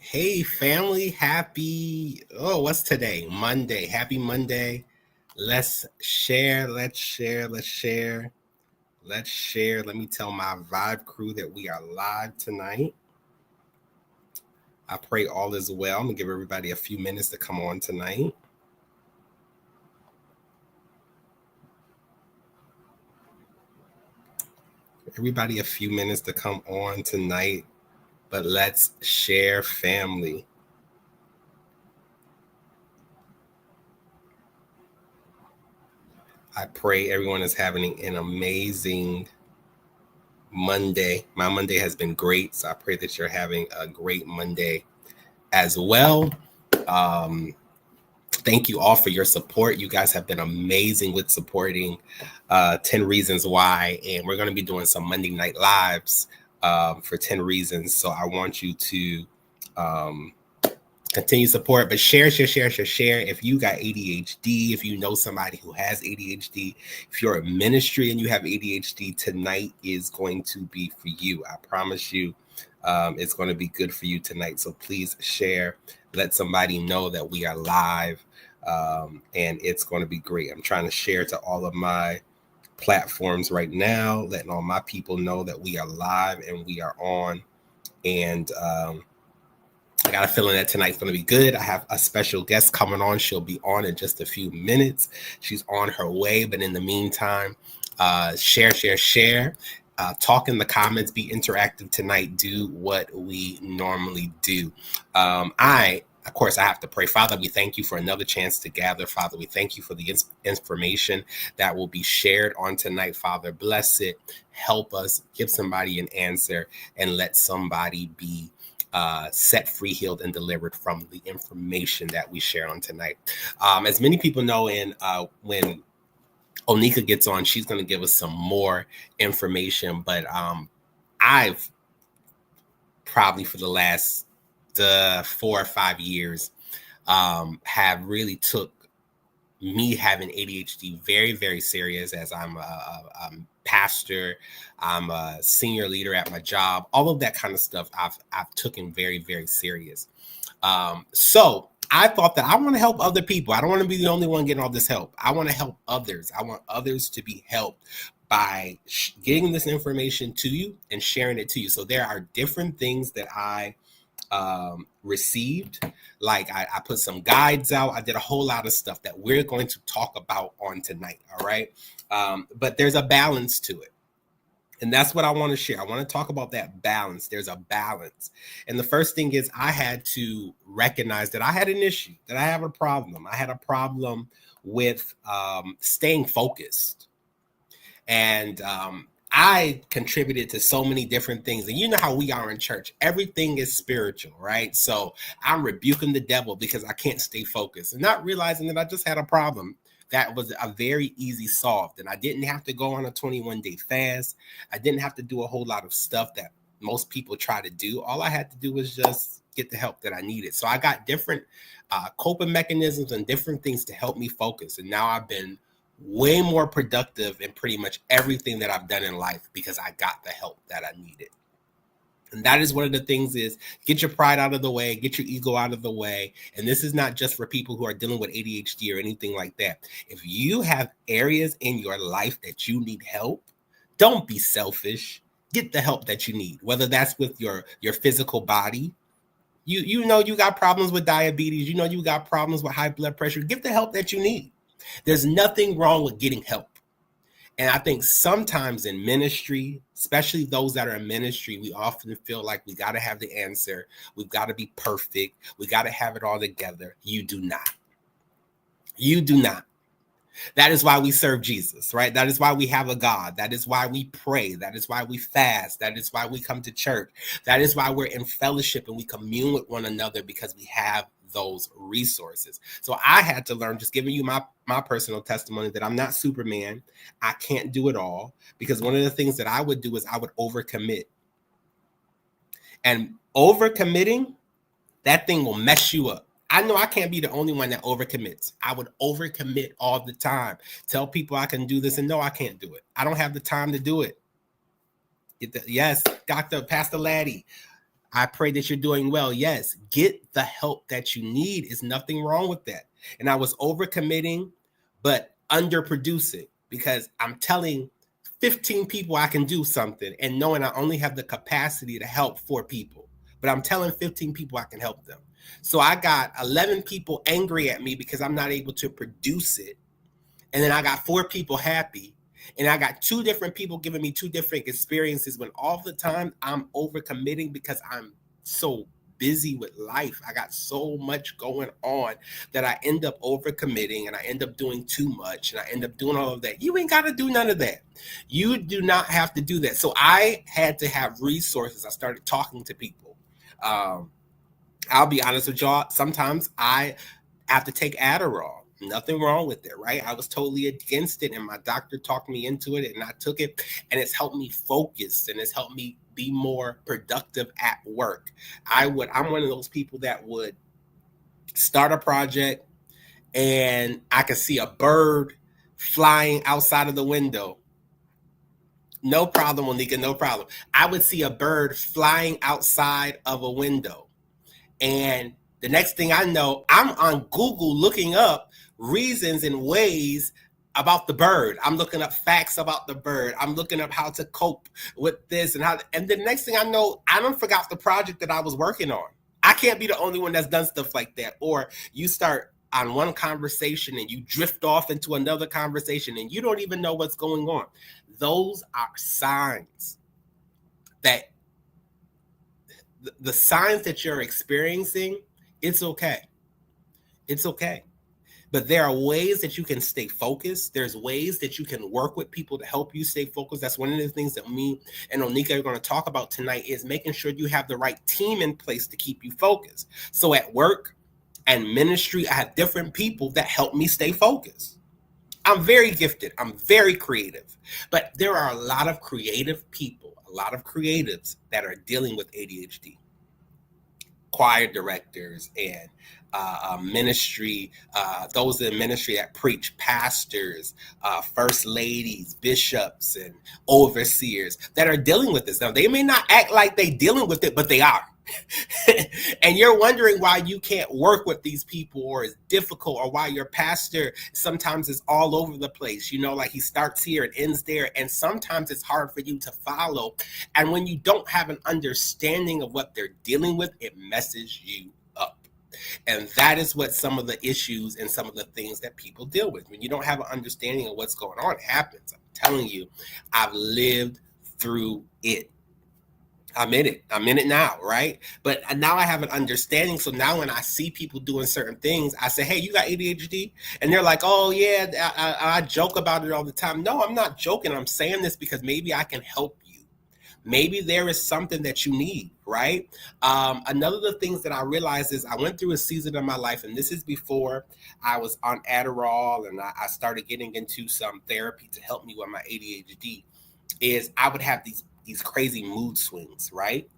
Hey family, what's today? Monday. Happy Monday. Let's share, let's share, let's share, let's share. Let me tell my Vibe crew that we are live tonight. I pray all is well. I'm gonna give everybody a few minutes to come on tonight. Everybody a few minutes to come on tonight, but let's share family. I pray everyone is having an amazing Monday. My Monday has been great, so I pray that you're having a great Monday as well. Thank you all for your support. You guys have been amazing with supporting 10 Reasons Why, and we're going to be doing some Monday Night Lives for 10 Reasons. So I want you to continue support, but share. If you got ADHD, if you know somebody who has ADHD, if you're a ministry and you have ADHD, tonight is going to be for you. I promise you, it's going to be good for you tonight. So please share. Let somebody know that we are live, and it's going to be great. I'm trying to share to all of my platforms right now, letting all my people know that we are live and we are on. And I got a feeling that tonight's going to be good. I have a special guest coming on. She'll be on in just a few minutes. She's on her way. But in the meantime, share. Talk in the comments. Be interactive tonight. Do what we normally do. Of course, I have to pray. Father, we thank you for another chance to gather. Father, we thank you for the information that will be shared on tonight. Father, bless it. Help us. Give somebody an answer and let somebody be set free, healed, and delivered from the information that we share on tonight. As many people know, when Oneka gets on, she's going to give us some more information. But I've probably for the last 4 or 5 years have really took me having ADHD very, very serious, as I'm a pastor, I'm a senior leader at my job, all of that kind of stuff I've taken very, very serious. So I thought that I want to help other people. I don't want to be the only one getting all this help. I want to help others. I want others to be helped by getting this information to you and sharing it to you. So there are different things that I received. Like I put some guides out. I did a whole lot of stuff that we're going to talk about on tonight. All right. But there's a balance to it. And that's what I want to share. I want to talk about that balance. There's a balance. And the first thing is I had to recognize that I had an issue, that I have a problem. I had a problem with staying focused. And I contributed to so many different things. And you know how we are in church. Everything is spiritual, right? So I'm rebuking the devil because I can't stay focused and not realizing that I just had a problem that was a very easy solved. And I didn't have to go on a 21-day fast. I didn't have to do a whole lot of stuff that most people try to do. All I had to do was just get the help that I needed. So I got different coping mechanisms and different things to help me focus. And now I've been way more productive in pretty much everything that I've done in life because I got the help that I needed. And that is one of the things is get your pride out of the way, get your ego out of the way. And this is not just for people who are dealing with ADHD or anything like that. If you have areas in your life that you need help, don't be selfish. Get the help that you need, whether that's with your physical body. You know you got problems with diabetes. You know you got problems with high blood pressure. Get the help that you need. There's nothing wrong with getting help. And I think sometimes in ministry, especially those that are in ministry, we often feel like we got to have the answer. We've got to be perfect. We got to have it all together. You do not. You do not. That is why we serve Jesus, right? That is why we have a God. That is why we pray. That is why we fast. That is why we come to church. That is why we're in fellowship and we commune with one another because we have those resources. So I had to learn, just giving you my personal testimony, that I'm not Superman. I can't do it all, because one of the things that I would do is I would overcommit. And overcommitting, that thing will mess you up. I know I can't be the only one that overcommits. I would overcommit all the time. Tell people I can do this and no, I can't do it. I don't have the time to do it. Yes, Pastor Laddie. I pray that you're doing well. Yes, get the help that you need. Is nothing wrong with that. And I was overcommitting, but underproducing, because I'm telling 15 people I can do something and knowing I only have the capacity to help 4 people. But I'm telling 15 people I can help them. So I got 11 people angry at me because I'm not able to produce it. And then I got 4 people happy. And I got 2 different people giving me 2 different experiences, when all the time I'm overcommitting because I'm so busy with life. I got so much going on that I end up overcommitting, and I end up doing too much, and I end up doing all of that. You ain't got to do none of that. You do not have to do that. So I had to have resources. I started talking to people. I'll be honest with y'all. Sometimes I have to take Adderall. Nothing wrong with it, right? I was totally against it, and my doctor talked me into it, and I took it, and it's helped me focus, and it's helped me be more productive at work. I'm one of those people that would start a project, and I could see a bird flying outside of the window. No problem, Oneka, no problem. I would see a bird flying outside of a window, and the next thing I know, I'm on Google looking up reasons and ways about the bird. I'm looking up facts about the bird. I'm looking up how to cope with this and the next thing I know, I done forgot the project that I was working on. I can't be the only one that's done stuff like that. Or you start on one conversation and you drift off into another conversation and you don't even know what's going on. Those are signs that the signs that you're experiencing, it's okay. It's okay. But there are ways that you can stay focused. There's ways that you can work with people to help you stay focused. That's one of the things that me and Oneka are going to talk about tonight, is making sure you have the right team in place to keep you focused. So at work and ministry, I have different people that help me stay focused. I'm very gifted. I'm very creative. But there are a lot of creative people, a lot of creatives that are dealing with ADHD. Choir directors and ministry, those in ministry that preach, pastors, first ladies, bishops, and overseers that are dealing with this. Now, they may not act like they're dealing with it, but they are. And you're wondering why you can't work with these people, or it's difficult, or why your pastor sometimes is all over the place. You know, like he starts here and ends there. And sometimes it's hard for you to follow. And when you don't have an understanding of what they're dealing with, it messes you up. And that is what some of the issues and some of the things that people deal with. When you don't have an understanding of what's going on, it happens. I'm telling you, I've lived through it. I'm in it now, right? But now I have an understanding. So now when I see people doing certain things, I say, hey, you got ADHD? And they're like, oh, yeah, I joke about it all the time. No, I'm not joking. I'm saying this because maybe I can help you. Maybe there is something that you need, right? Another of the things that I realized is I went through a season of my life, and this is before I was on Adderall, and I started getting into some therapy to help me with my ADHD, is I would have these crazy mood swings, right?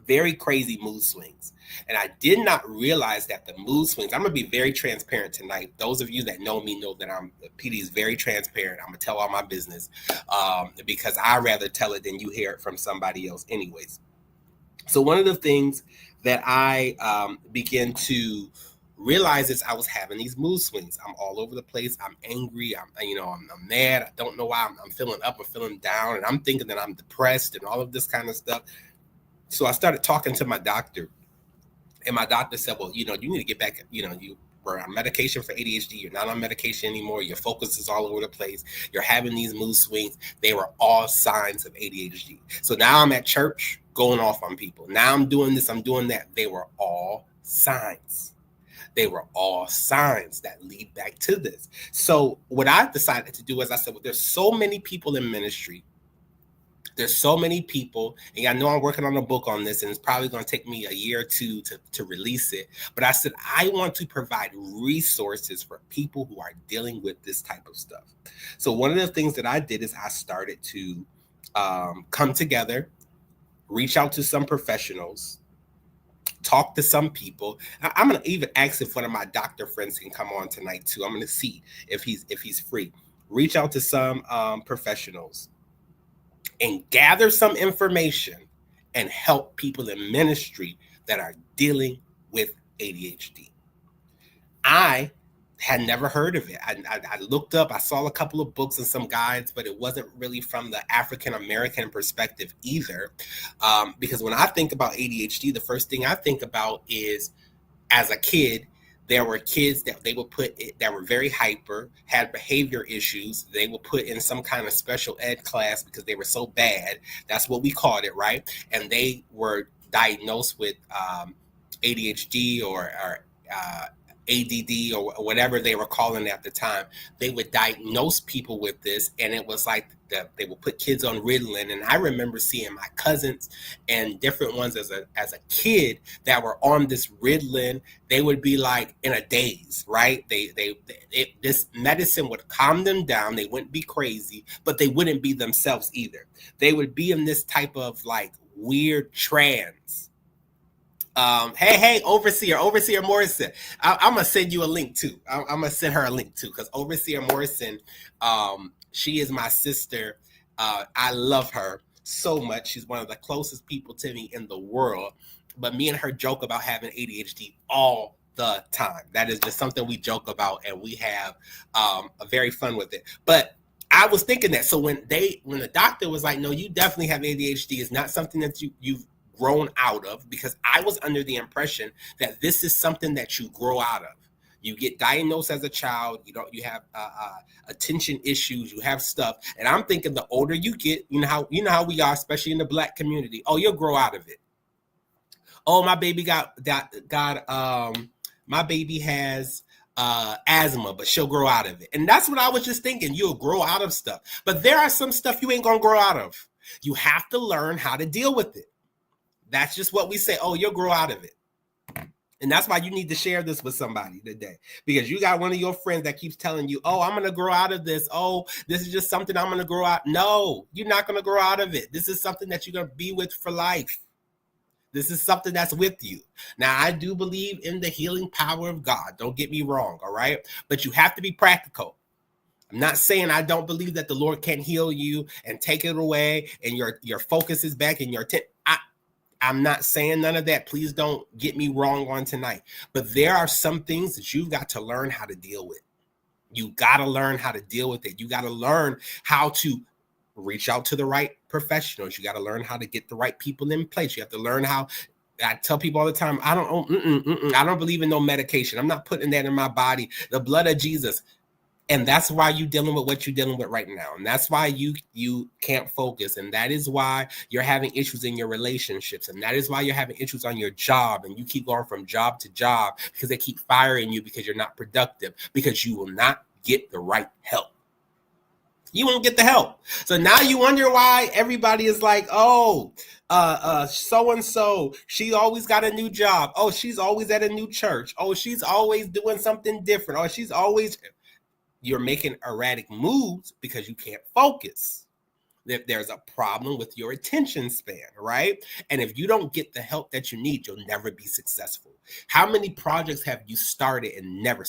Very crazy mood swings. And I did not realize that the mood swings, I'm going to be very transparent tonight. Those of you that know me know that PD is very transparent. I'm going to tell all my business because I'd rather tell it than you hear it from somebody else anyways. So one of the things that I began to realize is I was having these mood swings. I'm all over the place. I'm angry. I'm mad. I don't know why. I'm feeling up or feeling down, and I'm thinking that I'm depressed and all of this kind of stuff. So I started talking to my doctor, and my doctor said, well, you need to get back. You were on medication for ADHD. You're not on medication anymore. Your focus is all over the place. You're having these mood swings. They were all signs of ADHD. So now I'm at church going off on people. Now I'm doing this. I'm doing that. They were all signs. They were all signs that lead back to this. So what I decided to do is I said, well, there's so many people in ministry. There's so many people, and I know I'm working on a book on this, and it's probably going to take me a year or two to release it. But I said, I want to provide resources for people who are dealing with this type of stuff. So one of the things that I did is I started to come together, reach out to some professionals, talk to some people. I'm going to even ask if one of my doctor friends can come on tonight too. I'm going to see if he's free. Reach out to some professionals and gather some information and help people in ministry that are dealing with ADHD. I had never heard of it. I looked up, I saw a couple of books and some guides, but it wasn't really from the African American perspective either. Because when I think about ADHD, the first thing I think about is, as a kid, there were kids that they would put that were very hyper, had behavior issues. They would put in some kind of special ed class because they were so bad. That's what we called it, right? And they were diagnosed with ADHD or ADD or whatever they were calling it at the time. They would diagnose people with this, and it was like they would put kids on Ritalin. And I remember seeing my cousins and different ones as a kid that were on this Ritalin. They would be like in a daze, right? This medicine would calm them down. They wouldn't be crazy, but they wouldn't be themselves either. They would be in this type of like weird trance. Hey, Overseer Morrison. I'm gonna send you a link too. I'm gonna send her a link too, because Overseer Morrison, she is my sister. I love her so much. She's one of the closest people to me in the world. But me and her joke about having ADHD all the time. That is just something we joke about, and we have a very fun with it. But I was thinking that. So when the doctor was like, "No, you definitely have ADHD. It's not something that you've grown out of," because I was under the impression that this is something that you grow out of. You get diagnosed as a child, you have attention issues, you have stuff, and I'm thinking the older you get, you know how we are, especially in the Black community. Oh, you'll grow out of it. Oh, my baby my baby has asthma, but she'll grow out of it. And that's what I was just thinking. You'll grow out of stuff, but there are some stuff you ain't gonna grow out of. You have to learn how to deal with it. That's just what we say. Oh, you'll grow out of it. And that's why you need to share this with somebody today, because you got one of your friends that keeps telling you, oh, I'm going to grow out of this. Oh, this is just something I'm going to grow out. No, you're not going to grow out of it. This is something that you're going to be with for life. This is something that's with you. Now, I do believe in the healing power of God. Don't get me wrong. All right. But you have to be practical. I'm not saying I don't believe that the Lord can heal you and take it away and your focus is back and your I'm not saying none of that. Please don't get me wrong on tonight. But there are some things that you've got to learn how to deal with. You got to learn how to deal with it. You got to learn how to reach out to the right professionals. You got to learn how to get the right people in place. You have to learn how. I tell people all the time, I don't believe in no medication. I'm not putting that in my body. The blood of Jesus. And that's why you're dealing with what you're dealing with right now. And that's why you can't focus. And that is why you're having issues in your relationships. And that is why you're having issues on your job. And you keep going from job to job because they keep firing you because you're not productive, because you will not get the right help. You won't get the help. So now you wonder why everybody is like, oh, so-and-so, she always got a new job. Oh, she's always at a new church. Oh, she's always doing something different. Oh, she's always... You're making erratic moves because you can't focus. There's a problem with your attention span, right? And if you don't get the help that you need, you'll never be successful. How many projects have you started and never,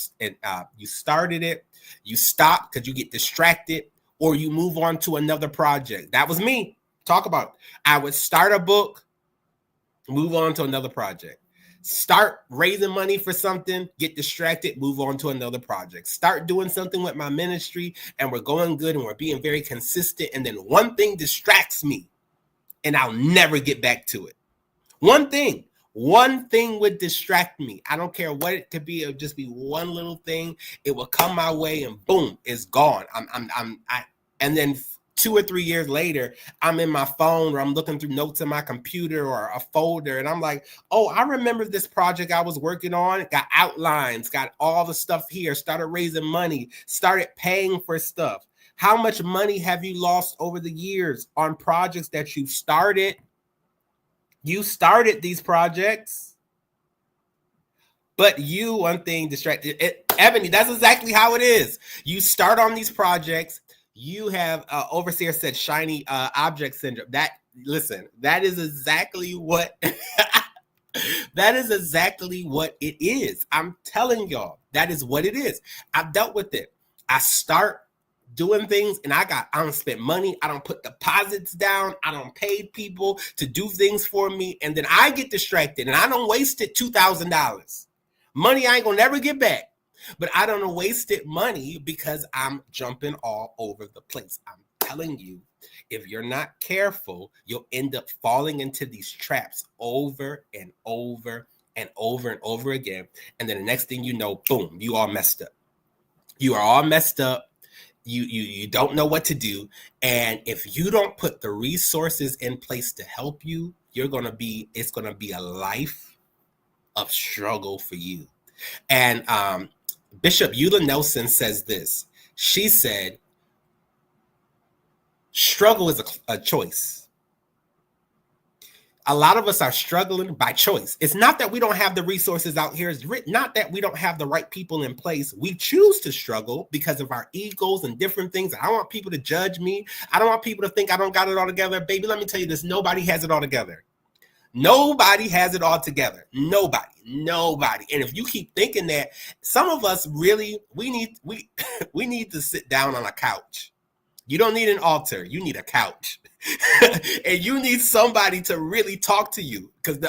you started it, you stop because you get distracted, or you move on to another project? That was me. Talk about it. I would start a book, move on to another project. Start raising money for something, get distracted, move on to another project. Start doing something with my ministry, and we're going good, and we're being very consistent, and then one thing distracts me, and I'll never get back to it. One thing would distract me. I don't care what it could be. It'll just be one little thing. It will come my way, and boom, it's gone. And then 2 or 3 years later, I'm in my phone or I'm looking through notes in my computer or a folder, and I'm like, oh, I remember this project I was working on. Got outlines, got all the stuff here, started raising money, started paying for stuff. How much money have you lost over the years on projects that you started? You started these projects, but one thing distracted. Ebony, that's exactly how it is. You start on these projects. You have Overseer said shiny object syndrome. That is exactly what it is. I'm telling y'all, that is what it is. I've dealt with it. I start doing things, and I don't spend money. I don't put deposits down. I don't pay people to do things for me. And then I get distracted and I don't waste it $2,000. Money I ain't gonna never get back. But I don't waste it money because I'm jumping all over the place. I'm telling you, if you're not careful, you'll end up falling into these traps over and over and over and over again. And then the next thing you know, boom, you all messed up. You are all messed up. You don't know what to do. And if you don't put the resources in place to help you, it's going to be a life of struggle for you. And Bishop Eula Nelson says this. She said, struggle is a choice. A lot of us are struggling by choice. It's not that we don't have the resources out here. It's not that we don't have the right people in place. We choose to struggle because of our egos and different things. I don't want people to judge me. I don't want people to think I don't got it all together. Baby, let me tell you this. Nobody has it all together. Nobody has it all together. Nobody. And if you keep thinking that, some of us really, we need to sit down on a couch. You don't need an altar. You need a couch. And you need somebody to really talk to you, because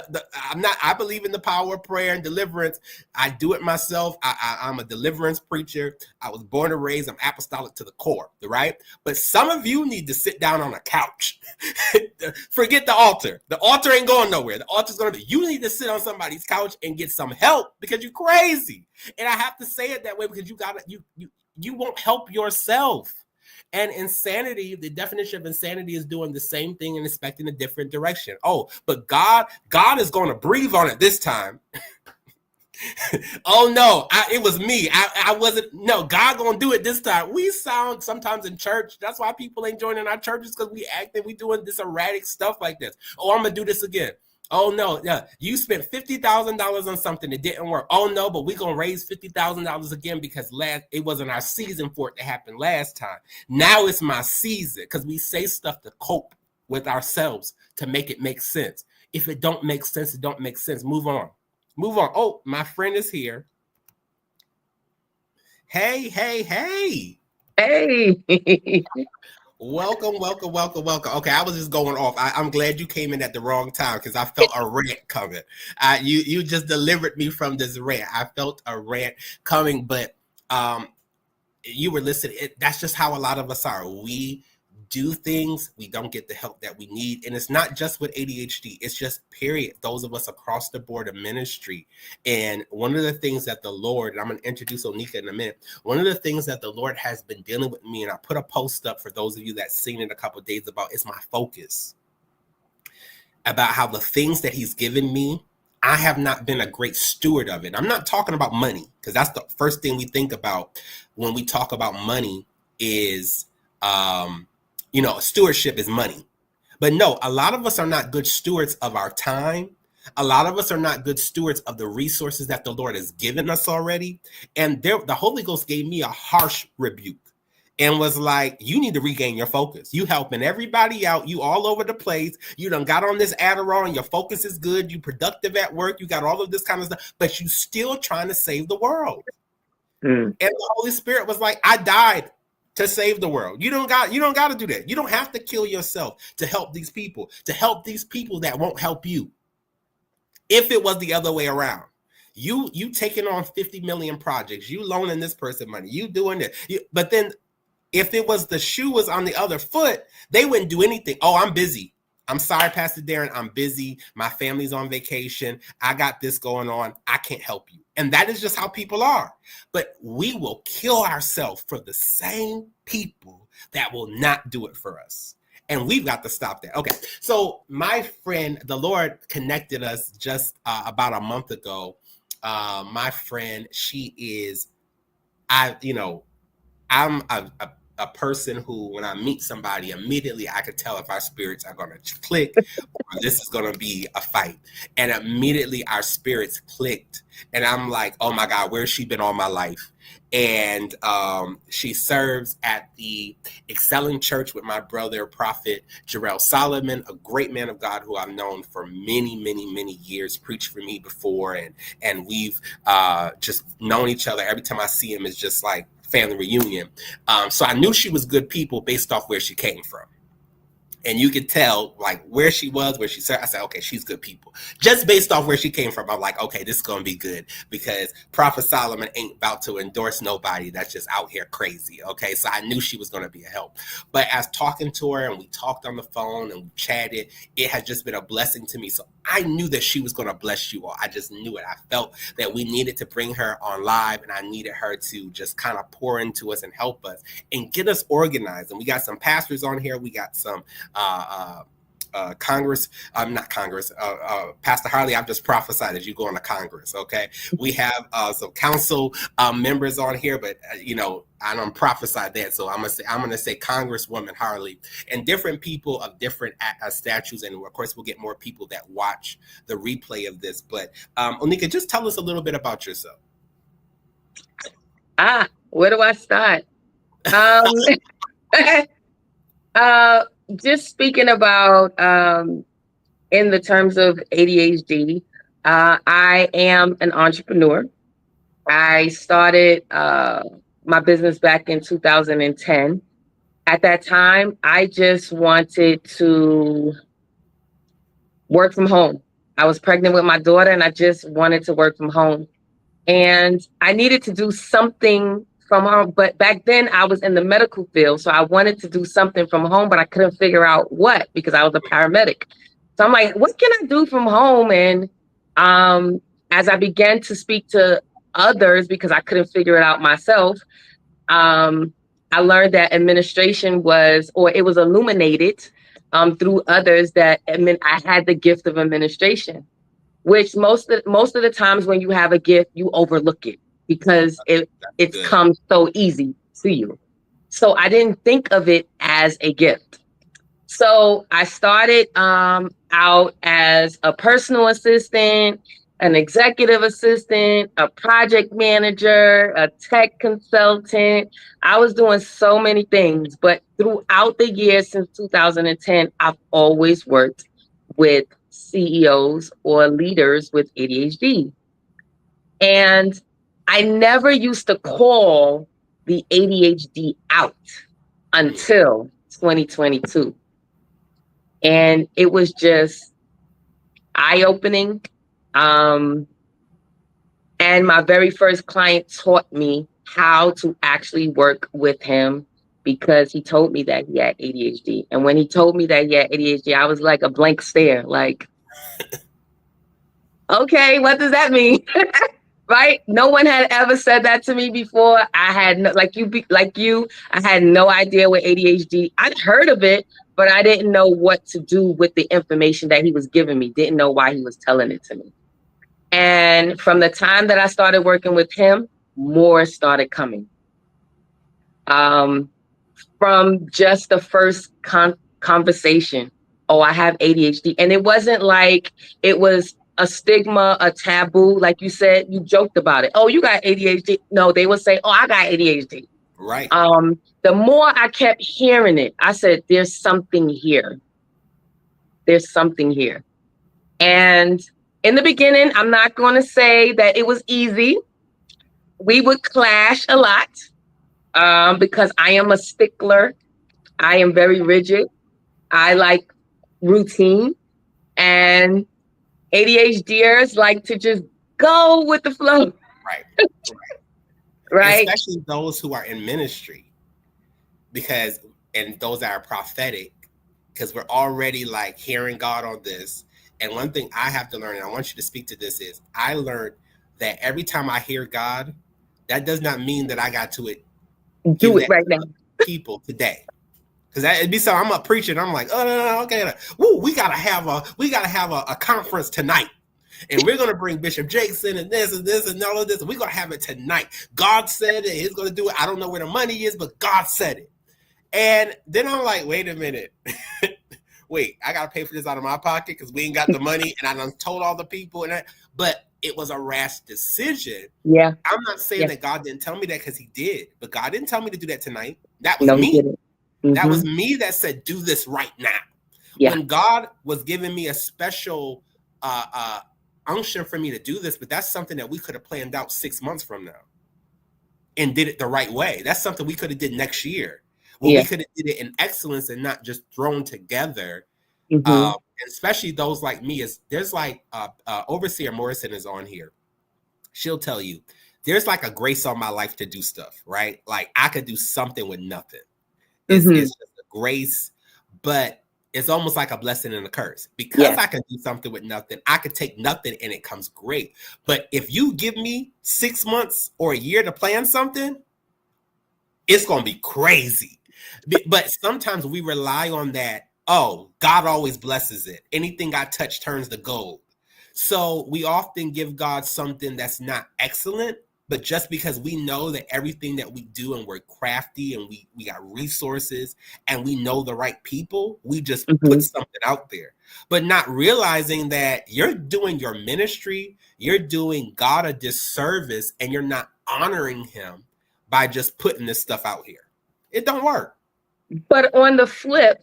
I believe in the power of prayer and deliverance. I do it myself. I'm a deliverance preacher. I was born and raised. I'm apostolic to the core, right? But some of you need to sit down on a couch. Forget the altar. The altar ain't going nowhere. The altar's going to be, you need to sit on somebody's couch and get some help because you're crazy. And I have to say it that way because you won't help yourself. And insanity, the definition of insanity is doing the same thing and expecting a different direction. Oh, but God is going to breathe on it this time. Oh no, it was me. I wasn't. No, God going to do it this time. We sound sometimes in church. That's why people ain't joining our churches, because we doing this erratic stuff like this. Oh, I'm going to do this again. Oh no, yeah, you spent $50,000 on something that didn't work. Oh no, but we're gonna raise $50,000 again because it wasn't our season for it to happen last time. Now it's my season, because we say stuff to cope with ourselves to make it make sense. If it don't make sense, it don't make sense. Move on. Oh, my friend is here. Hey. Welcome. Okay, I was just going off. I'm glad you came in at the wrong time because I felt a rant coming. You just delivered me from this rant. I felt a rant coming, but you were listening. That's just how a lot of us are. We do things, we don't get the help that we need. And it's not just with ADHD, it's just period. Those of us across the board of ministry. And one of the things that the Lord, and I'm going to introduce Oneka in a minute, one of the things that the Lord has been dealing with me, and I put a post up for those of you that seen it a couple of days about, is my focus. About how the things that he's given me, I have not been a great steward of it. I'm not talking about money, because that's the first thing we think about when we talk about money is, stewardship is money. But no, a lot of us are not good stewards of our time. A lot of us are not good stewards of the resources that the Lord has given us already. And the Holy Ghost gave me a harsh rebuke and was like, you need to regain your focus. You helping everybody out. You all over the place. You done got on this Adderall and your focus is good. You productive at work. You got all of this kind of stuff, but you still trying to save the world. And the Holy Spirit was like, I died to save the world. You don't got to do that. You don't have to kill yourself to help these people that won't help you. If it was the other way around, you taking on 50 million projects, you loaning this person money, you doing it. But then if it was the shoe was on the other foot, they wouldn't do anything. Oh, I'm busy. I'm sorry, Pastor Darren, I'm busy. My family's on vacation. I got this going on. I can't help you. And that is just how people are. But we will kill ourselves for the same people that will not do it for us. And we've got to stop that. Okay. So my friend, the Lord connected us just about a month ago. My friend, I'm a person who, when I meet somebody, immediately I could tell if our spirits are going to click or this is going to be a fight. And immediately our spirits clicked. And I'm like, oh my God, where's she been all my life? And she serves at the Excelling Church with my brother, Prophet Jarrell Solomon, a great man of God who I've known for many, many, many years, preached for me before. And we've just known each other. Every time I see him, it's just like family reunion. So I knew she was good people based off where she came from. And you could tell like where she was, where she said, I said, okay, she's good people. Just based off where she came from, I'm like, okay, this is going to be good because Prophet Solomon ain't about to endorse nobody that's just out here crazy. Okay. So I knew she was going to be a help. But as talking to her and we talked on the phone and we chatted, it has just been a blessing to me. So I knew that she was going to bless you all. I just knew it. I felt that we needed to bring her on live and I needed her to just kind of pour into us and help us and get us organized. And we got some pastors on here. We got some Pastor Harley, I've just prophesied as you go into Congress. Okay. We have some council members on here, but I don't prophesy that. So I'm going to say Congresswoman Harley and different people of different statutes. And of course, we'll get more people that watch the replay of this. But Oneka, just tell us a little bit about yourself. Where do I start? Just speaking about in the terms of ADHD, I am an entrepreneur. I started my business back in 2010. At that time, I just wanted to work from home. I was pregnant with my daughter and I just wanted to work from home. And I needed to do something from home. But back then I was in the medical field. So I wanted to do something from home, but I couldn't figure out what because I was a paramedic. So I'm like, what can I do from home? And as I began to speak to others, because I couldn't figure it out myself, I learned that administration it was illuminated through others that I had the gift of administration, which most of the times when you have a gift, you overlook it because it comes so easy to you. So I didn't think of it as a gift. So I started out as a personal assistant, an executive assistant, a project manager, a tech consultant. I was doing so many things, but throughout the years since 2010, I've always worked with CEOs or leaders with ADHD. And I never used to call the ADHD out until 2022. And it was just eye-opening. And my very first client taught me how to actually work with him because he told me that he had ADHD. And when he told me that he had ADHD, I was like a blank stare, like, okay, what does that mean? Right? No one had ever said that to me before. I had I had no idea what ADHD. I'd heard of it, but I didn't know what to do with the information that he was giving me. Didn't know why he was telling it to me. And from the time that I started working with him, more started coming. From just the first conversation, oh, I have ADHD. And it wasn't like it was a stigma, a taboo. Like you said, you joked about it. Oh, you got ADHD. No, they would say, oh, I got ADHD. Right. The more I kept hearing it, I said, there's something here. There's something here. And in the beginning, I'm not going to say that it was easy. We would clash a lot because I am a stickler. I am very rigid. I like routine. And ADHDers like to just go with the flow. Right. Right. Especially those who are in ministry, and those that are prophetic, because we're already like hearing God on this. And one thing I have to learn, and I want you to speak to this, is I learned that every time I hear God, that does not mean that I got to do it right now. People today. Because it'd be so I'm up preaching, I'm like, oh no, okay, woo, we gotta have a conference tonight. And we're gonna bring Bishop Jackson and this and all of this, and we're gonna have it tonight. God said it, he's gonna do it. I don't know where the money is, but God said it. And then I'm like, wait a minute. Wait, I gotta pay for this out of my pocket because we ain't got the money, and I done told all the people, but it was a rash decision. Yeah. I'm not saying that God didn't tell me that, because he did, but God didn't tell me to do that tonight. That was me. Mm-hmm. That was me that said, do this right now. Yeah. When God was giving me a special unction for me to do this, but that's something that we could have planned out 6 months from now. and did it the right way. That's something we could have did next year. Well, we Yeah. could have did it in excellence and not just thrown together. Mm-hmm. Especially those like me, is there's like Overseer Morrison is on here. She'll tell you there's like a grace on my life to do stuff, right? Like I could do something with nothing. It's just a grace, but it's almost like a blessing and a curse. Because I can do something with nothing, I could take nothing and it comes great. But if you give me 6 months or a year to plan something, it's going to be crazy. But sometimes we rely on that. Oh, God always blesses it. Anything I touch turns to gold. So we often give God something that's not excellent, but just because we know that everything that we do and we're crafty and we got resources and we know the right people, we just put something out there, but not realizing that you're doing your ministry, you're doing God a disservice, and you're not honoring him by just putting this stuff out here. It don't work. But on the flip,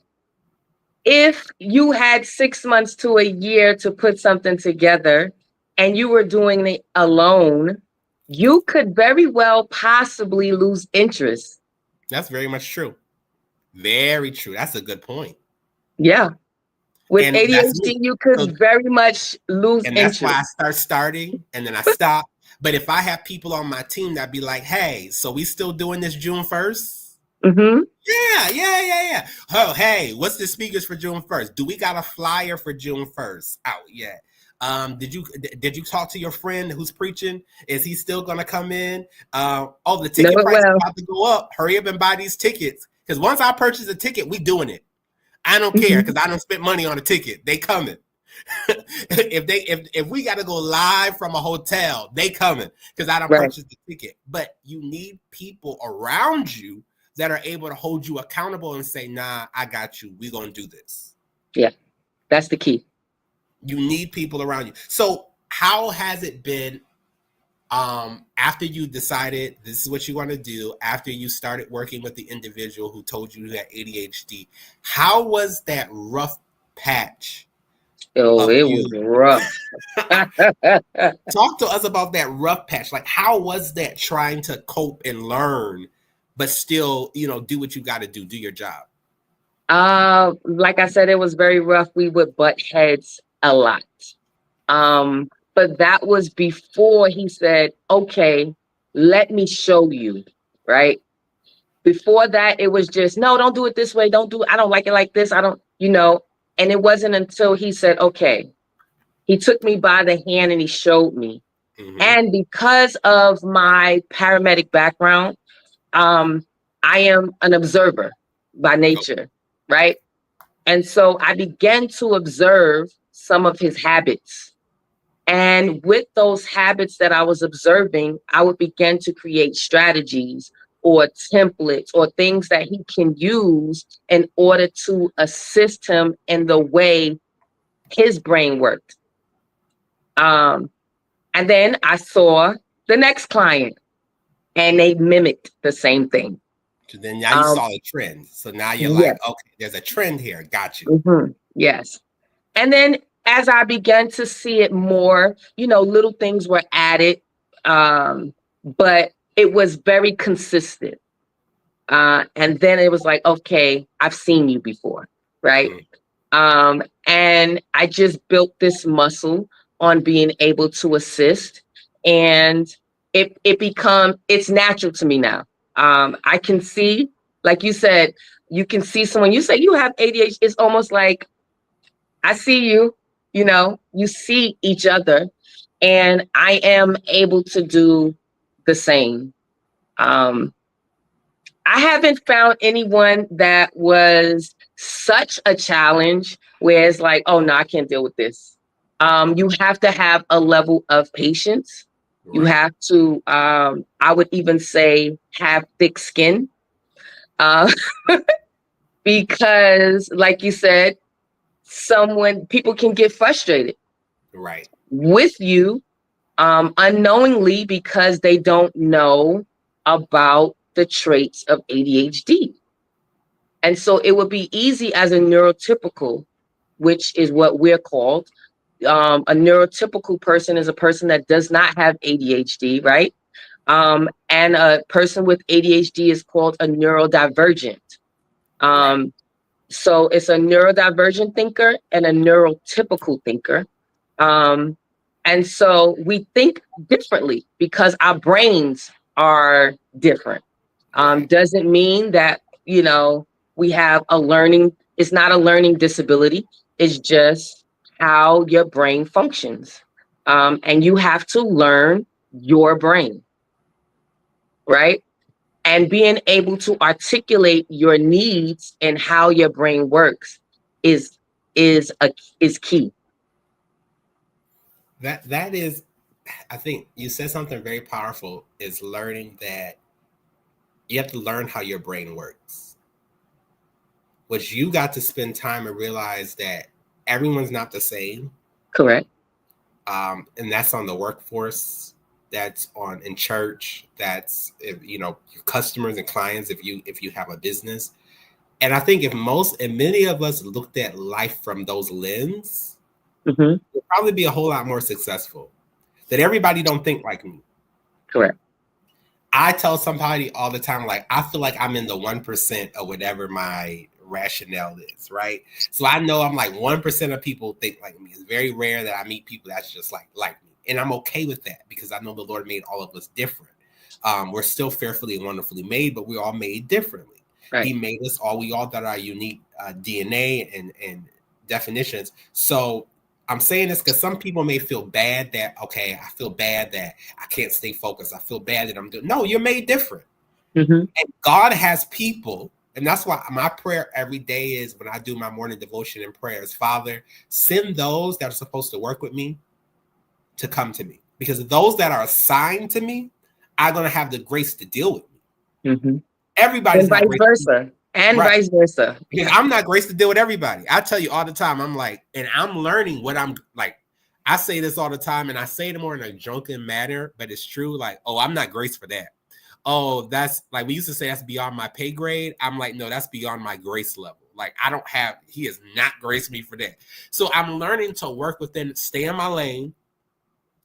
if you had 6 months to a year to put something together and you were doing it alone, you could very well possibly lose interest. That's very much true. Very true. That's a good point. Yeah. With And ADHD, you could very much lose and interest. that's why I starting and then I stop. But if I have people on my team that be like, hey, so we still doing this June 1st? Yeah. Oh, hey, what's the speakers for June 1st? Do we got a flyer for June 1st out yet? Did you talk to your friend who's preaching? Is he still gonna come in? The ticket price is about to go up. Hurry up and buy these tickets. Because once I purchase a ticket, we doing it. I don't care because I don't spend money on a ticket. They coming. if we got to go live from a hotel, they coming because I don't purchase the ticket. But you need people around you that are able to hold you accountable and say, nah, I got you. We're going to do this. Yeah, that's the key. You need people around you. So how has it been after you decided this is what you want to do, after you started working with the individual who told you that ADHD, how was that rough patch? Oh, it was rough. Talk to us about that rough patch. Like, how was that trying to cope and learn, but still, do what you got to do your job? Like I said, it was very rough. We would butt heads a lot. But that was before he said, okay, let me show you, right? Before that, it was just, no, don't do it this way. Don't do it. I don't like it like this. I don't, and it wasn't until he said, okay, he took me by the hand and he showed me. And because of my paramedic background, I am an observer by nature, right? And so I began to observe some of his habits. And with those habits that I was observing, I would begin to create strategies or templates or things that he can use in order to assist him in the way his brain worked. And then I saw the next client and they mimicked the same thing. So then now you saw a trend. So now you're like, okay, there's a trend here. Got you. Yes. And then as I began to see it more, little things were added, but it was very consistent. And then it was like, okay, I've seen you before, right? And I just built this muscle on being able to assist, and it's natural to me now. I can see, like you said, you can see someone, you say you have ADHD, it's almost like, I see you, you see each other, and I am able to do the same. I haven't found anyone that was such a challenge where it's like, oh no, I can't deal with this. You have to have a level of patience. You have to, I would even say, have thick skin. Because like you said, people can get frustrated with you unknowingly because they don't know about the traits of ADHD. And so it would be easy as a neurotypical, which is what we're called. A neurotypical person is a person that does not have ADHD, right? And a person with ADHD is called a neurodivergent. Right. So it's a neurodivergent thinker and a neurotypical thinker. And so we think differently because our brains are different. Right. Doesn't mean that, we have it's not a learning disability. It's just how your brain functions. And you have to learn your brain, right? And being able to articulate your needs and how your brain works is is a is key. That is, I think you said something very powerful, is learning that you have to learn how your brain works. Which you got to spend time and realize that everyone's not the same. Correct. And that's on the workforce, that's on in church, that's your customers and clients if you have a business. And I think if many of us looked at life from those lenses, Mm-hmm. we'll probably be a whole lot more successful. That everybody don't think like me. Correct. I tell somebody all the time, like, I feel like I'm in the 1% of whatever my rationale is, right? So I know I'm like 1% of people think like me. It's very rare that I meet people that's just like me. And I'm okay with that because I know the Lord made all of us different. We're still fearfully and wonderfully made, but we're all made differently. Right. He made us all. We all got our unique DNA and definitions. So I'm saying this because some people may feel bad that, okay, I feel bad that I can't stay focused. I feel bad that I'm doing. No, you're made different. Mm-hmm. And God has people. And that's why my prayer every day is when I do my morning devotion and prayers, Father, send those that are supposed to work with me to come to me. Because those that are assigned to me are going to have the grace to deal with me. Mm-hmm. Everybody's and not vice versa. And right. Vice versa. Because I'm not graced to deal with everybody. I tell you all the time, I'm like, and I'm learning what I'm like. I say this all the time, and I say it more in a joking manner, but it's true. Like, oh, I'm not graced for that. Oh, that's like we used to say that's beyond my pay grade. I'm like, no, that's beyond my grace level. Like, he has not graced me for that. So I'm learning to work within, stay in my lane,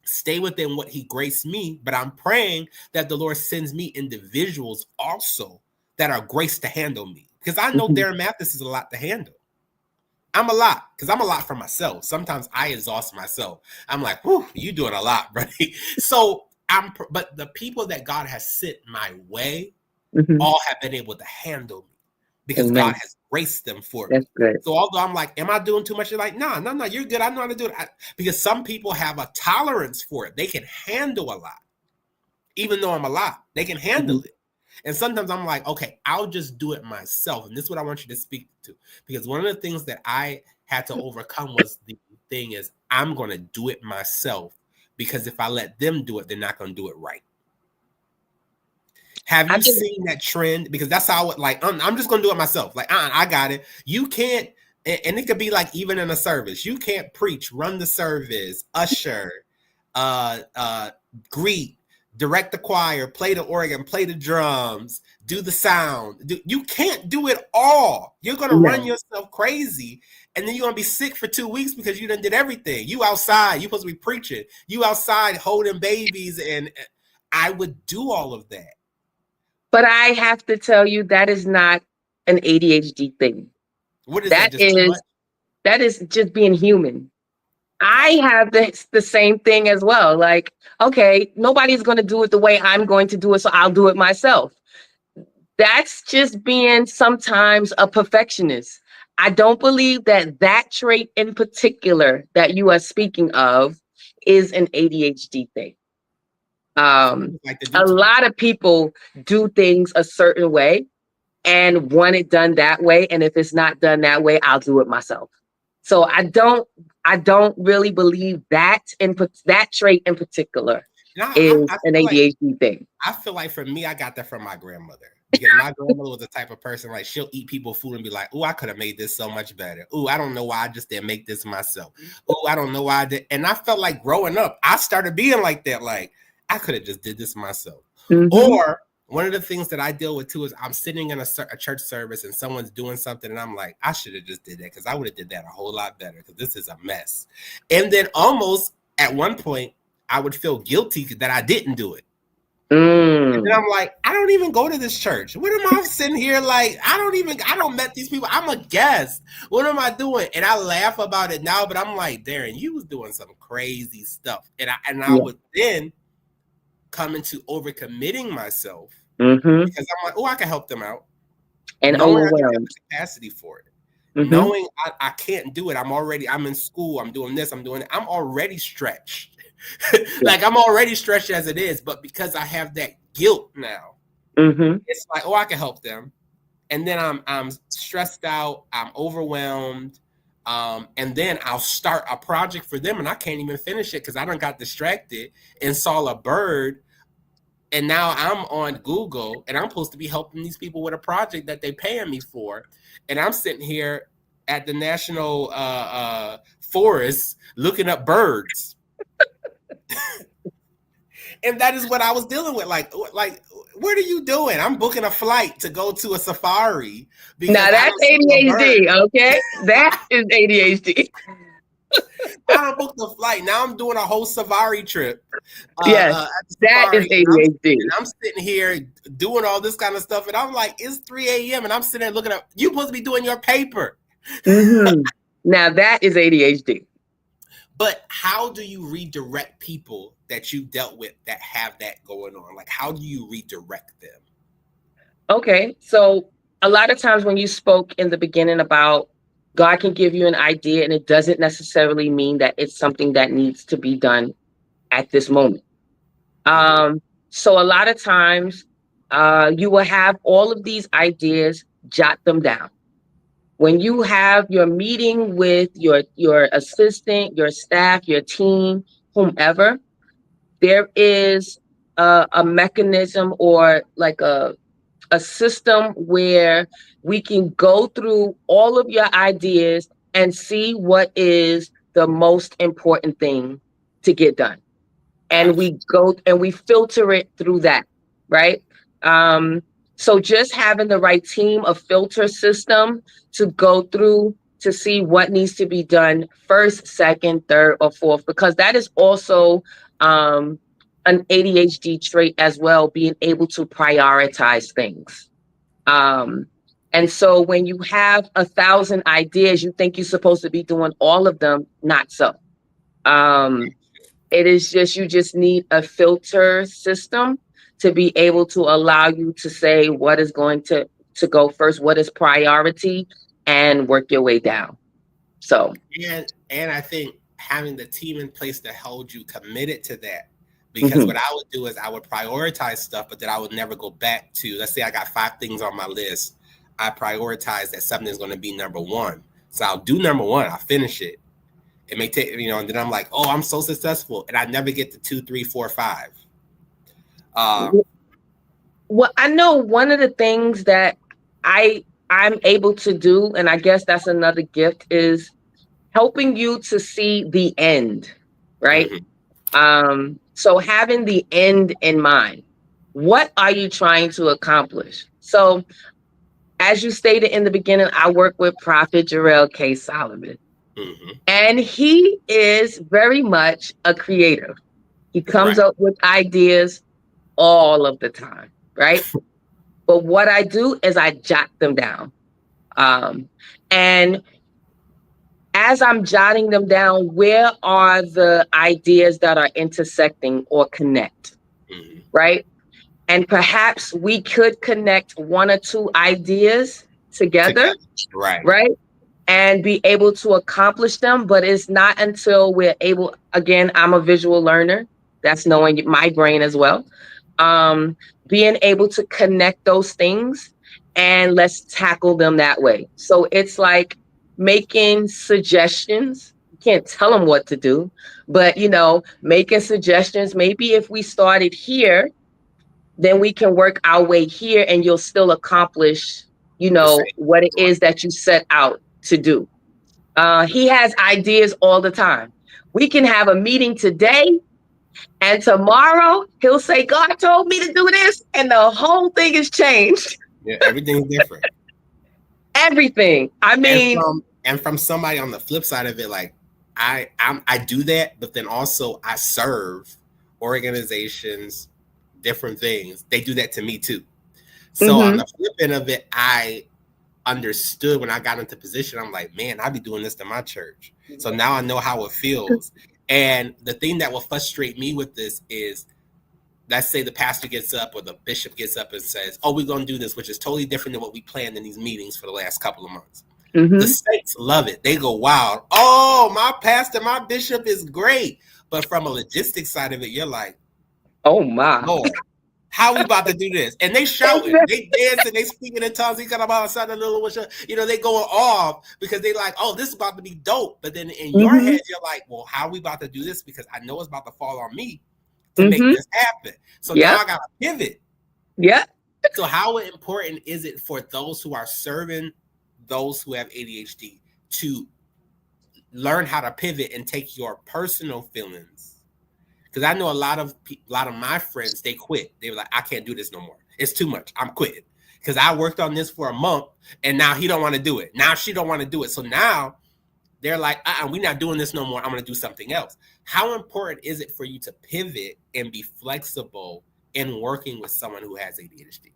stay within what he graced me. But I'm praying that the Lord sends me individuals also that are graced to handle me. Because I know Darren Mathis is a lot to handle. I'm a lot, because I'm a lot for myself. Sometimes I exhaust myself. I'm like, whew, you doing a lot, buddy. So but the people that God has sent my way all have been able to handle me because Amen. God has graced them for me. That's good. So although I'm like, am I doing too much? You're like, no, you're good. I know how to do it. Because some people have a tolerance for it. They can handle a lot. Even though I'm a lot, they can handle it. And sometimes I'm like, okay, I'll just do it myself. And this is what I want you to speak to. Because one of the things that I had to overcome was the thing is I'm going to do it myself. Because if I let them do it, they're not going to do it right. Have you seen that trend? Because that's how it, like, I'm just going to do it myself. Like, I got it. You can't, and it could be like even in a service. You can't preach, run the service, usher, greet, direct the choir, play the organ, play the drums, do the sound. You can't do it all. You're going to run yourself crazy. And then you're going to be sick for 2 weeks because you done did everything. You outside. You're supposed to be preaching. You outside holding babies. And I would do all of that. But I have to tell you, that is not an ADHD thing. What is that? That is just being human. I have the same thing as well. Like, okay, nobody's going to do it the way I'm going to do it, so I'll do it myself. That's just being sometimes a perfectionist. I don't believe that trait in particular that you are speaking of is an ADHD thing. A lot of people do things a certain way and want it done that way. And if it's not done that way, I'll do it myself. So I don't really believe that trait in particular is an ADHD thing. I feel like for me, I got that from my grandmother. Because my grandmother was the type of person, like, she'll eat people's food and be like, oh, I could have made this so much better. Oh, I don't know why I just didn't make this myself. Oh, I don't know why I did. And I felt like growing up, I started being like that. Like, I could have just did this myself. Or one of the things that I deal with too is I'm sitting in a church service and someone's doing something and I'm like, I should have just did that because I would have did that a whole lot better because this is a mess. And then almost at one point, I would feel guilty that I didn't do it. And then I'm like, I don't even go to this church. What am I sitting here like? I don't met these people. I'm a guest. What am I doing? And I laugh about it now, but I'm like, Darren, you was doing some crazy stuff. And I would then come into overcommitting myself because I'm like, oh, I can help them out. And knowing I overwhelmed. don't have the capacity for it. Knowing I can't do it. I'm in school. I'm doing this. I'm doing it. I'm already stretched. Like I'm already stretched as it is, but because I have that guilt now, it's like, oh, I can help them. And then I'm stressed out, I'm overwhelmed. And then I'll start a project for them and I can't even finish it because I done got distracted and saw a bird. And now I'm on Google and I'm supposed to be helping these people with a project that they're paying me for. And I'm sitting here at the national forest looking up birds. And that is what I was dealing with. Like, what are you doing? I'm booking a flight to go to a safari. Now that's ADHD, okay? That is ADHD. I don't book the flight. Now I'm doing a whole safari trip. Yes, that is ADHD. I'm sitting here doing all this kind of stuff. And I'm like, it's 3 a.m. And I'm sitting there looking up. You're supposed to be doing your paper. Now that is ADHD. But how do you redirect people that you dealt with that have that going on? Like, how do you redirect them? Okay, so a lot of times when you spoke in the beginning about God can give you an idea and it doesn't necessarily mean that it's something that needs to be done at this moment. So a lot of times you will have all of these ideas, jot them down. When you have your meeting with your assistant, your staff, your team, whomever, there is a mechanism or like a system where we can go through all of your ideas and see what is the most important thing to get done. And we go and we filter it through that, right? So just having the right team, a filter system to go through to see what needs to be done first, second, third, or fourth, because that is also an ADHD trait as well, being able to prioritize things. And so when you have 1,000 ideas, you think you're supposed to be doing all of them, not so. It is just, you just need a filter system to be able to allow you to say what is going to go first, what is priority, and work your way down. So and I think having the team in place to hold you committed to that, because what I would do is I would prioritize stuff, but then I would never go back to, let's say I got 5 things on my list. I prioritize that something is going to be number 1. So I'll do number 1, I'll finish it. It may take, and then I'm like, oh, I'm so successful. And I never get to 2, 3, 4, 5. Well, I know one of the things that I'm able to do, and I guess that's another gift, is helping you to see the end, right? So having the end in mind. What are you trying to accomplish? So as you stated in the beginning, I work with Prophet Jarrell K. Solomon. And he is very much a creative. He comes up with ideas all of the time, right? But what I do is I jot them down. And as I'm jotting them down, where are the ideas that are intersecting or connect, right? And perhaps we could connect 1 or 2 ideas together. Right? And be able to accomplish them. But it's not until we're able, again, I'm a visual learner. That's knowing my brain as well. Being able to connect those things and let's tackle them that way. So it's like making suggestions. You can't tell them what to do, but, making suggestions. Maybe if we started here, then we can work our way here and you'll still accomplish, what it is that you set out to do. He has ideas all the time. We can have a meeting today and tomorrow he'll say, God told me to do this. And the whole thing is changed. Yeah, everything's different. Everything. I mean, and from somebody on the flip side of it, like I do that, but then also I serve organizations different things, they do that to me too. So on Mm-hmm. the flip end of it, I understood when I got into position, I'm like, man, I be doing this to my church. So now I know how it feels. And the thing that will frustrate me with this is, let's say the pastor gets up or the bishop gets up and says, oh, we're going to do this, which is totally different than what we planned in these meetings for the last couple of months. Mm-hmm. The saints love it. They go wild. Oh, my pastor, my bishop is great. But from a logistics side of it, you're like, oh my, Lord, how we about to do this? And they shouting, they dancing, they speaking in tongues. They going they going off because they like, oh, this is about to be dope. But then in your head, you're like, well, how are we about to do this? Because I know it's about to fall on me to make this happen. So now I got to pivot. Yeah. So how important is it for those who are serving those who have ADHD to learn how to pivot and take your personal feelings? Because I know a lot of my friends, they quit. They were like, I can't do this no more. It's too much. I'm quitting. Because I worked on this for a month and now he don't want to do it. Now she don't want to do it. So now they're like, we're not doing this no more. I'm going to do something else. How important is it for you to pivot and be flexible in working with someone who has ADHD?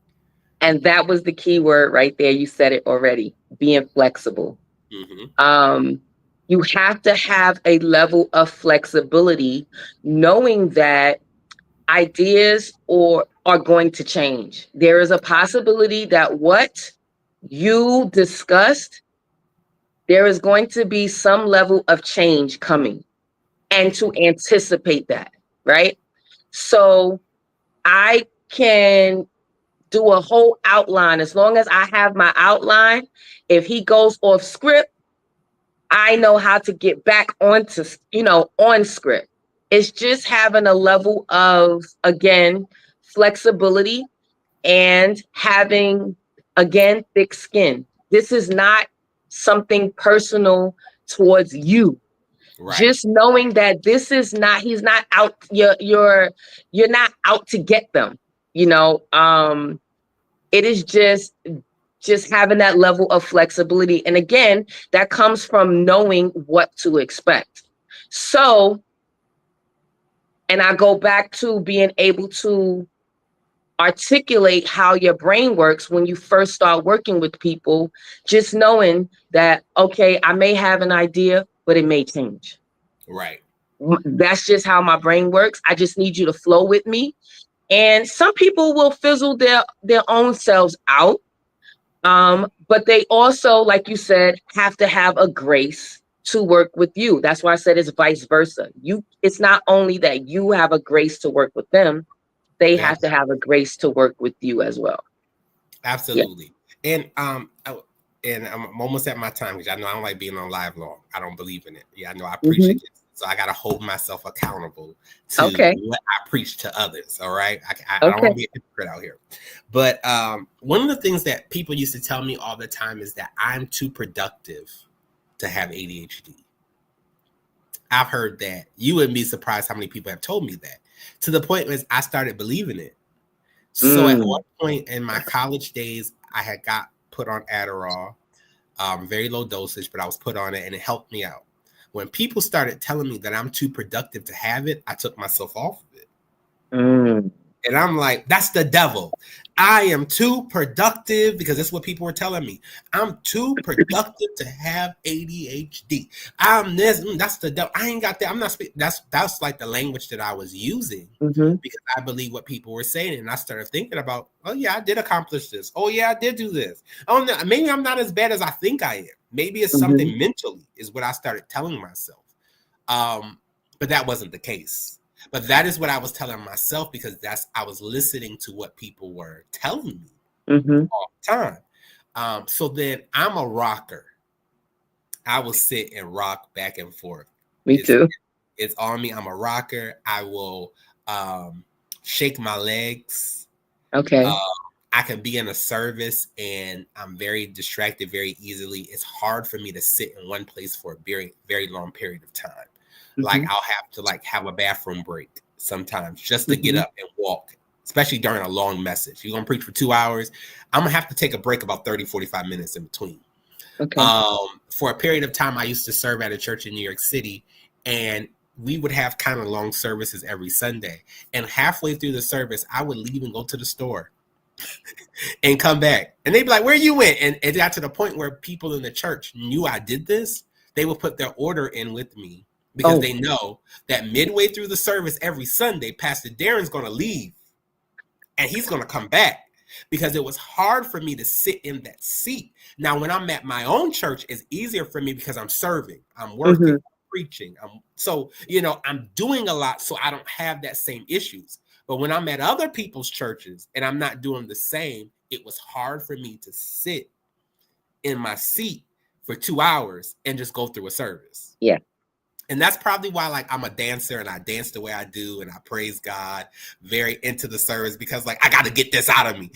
And that was the key word right there. You said it already, being flexible. Mm-hmm. You have to have a level of flexibility, knowing that ideas are going to change. There is a possibility that what you discussed, there is going to be some level of change coming, and to anticipate that, right? So I can do a whole outline. As long as I have my outline, if he goes off script, I know how to get back onto, on script. It's just having a level of, again, flexibility and having, again, thick skin. This is not something personal towards you. Right. Just knowing that this is not, he's not out, you're not out to get them, it is just having that level of flexibility. And again, that comes from knowing what to expect. So, and I go back to being able to articulate how your brain works when you first start working with people, just knowing that, okay, I may have an idea, but it may change. Right. That's just how my brain works. I just need you to flow with me. And some people will fizzle their own selves out. But they also, like you said, have to have a grace to work with you. That's why I said it's vice versa. It's not only that you have a grace to work with them, they have to have a grace to work with you as well. Absolutely. Yeah. And I'm almost at my time because I know I don't like being on live long. I don't believe in it. Yeah, I know I preach against it. So I got to hold myself accountable to what I preach to others. All right. I don't want to be a hypocrite out here. But one of the things that people used to tell me all the time is that I'm too productive to have ADHD. I've heard that. You wouldn't be surprised how many people have told me that, to the point where I started believing it. So at one point in my college days, I had got put on Adderall, very low dosage, but I was put on it and it helped me out. When people started telling me that I'm too productive to have it, I took myself off of it. And I'm like, that's the devil. I am too productive, because that's what people were telling me. I'm too productive to have ADHD. I'm this, that's the devil. I ain't got that. I'm not speaking. That's like the language that I was using because I believe what people were saying. And I started thinking about, oh yeah, I did accomplish this. Oh yeah, I did do this. Oh no, maybe I'm not as bad as I think I am. Maybe it's something mentally is what I started telling myself. But that wasn't the case. But that is what I was telling myself, because I was listening to what people were telling me all the time. So then I'm a rocker. I will sit and rock back and forth. Me too. It's on me. I'm a rocker. I will shake my legs. Okay. I can be in a service and I'm very distracted very easily. It's hard for me to sit in one place for a very, very long period of time. Like I'll have to have a bathroom break sometimes just to get up and walk, especially during a long message. You're going to preach for 2 hours. I'm going to have to take a break about 30, 45 minutes in between. Okay. For a period of time, I used to serve at a church in New York City, and we would have kind of long services every Sunday. And halfway through the service, I would leave and go to the store and come back. And they'd be like, where you went? And it got to the point where people in the church knew I did this. They would put their order in with me because they know that midway through the service every Sunday, Pastor Darren's going to leave and he's going to come back, because it was hard for me to sit in that seat. Now, when I'm at my own church, it's easier for me because I'm serving, I'm working, I'm preaching. So, I'm doing a lot, so I don't have that same issues. But when I'm at other people's churches and I'm not doing the same, it was hard for me to sit in my seat for 2 hours and just go through a service. Yeah. And that's probably why, like, I'm a dancer and I dance the way I do and I praise God, very into the service, because, like, I got to get this out of me.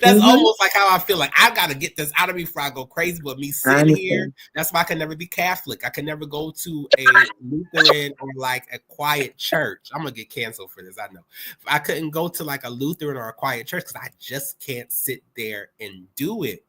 That's almost like how I feel. Like, I got to get this out of me before I go crazy with me sitting here. That's why I can never be Catholic. I can never go to a Lutheran or like a quiet church. I'm going to get canceled for this, I know. I couldn't go to like a Lutheran or a quiet church because I just can't sit there and do it.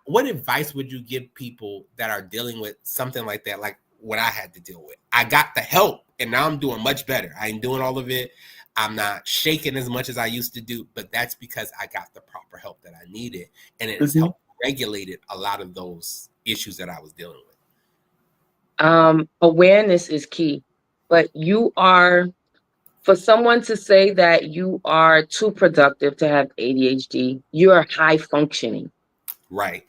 What advice would you give people that are dealing with something like that, like what I had to deal with? I got the help and now I'm doing much better. I ain't doing all of it. I'm not shaking as much as I used to do, but that's because I got the proper help that I needed. And it has helped regulated a lot of those issues that I was dealing with. Awareness is key, but for someone to say that you are too productive to have ADHD, you're high functioning. Right.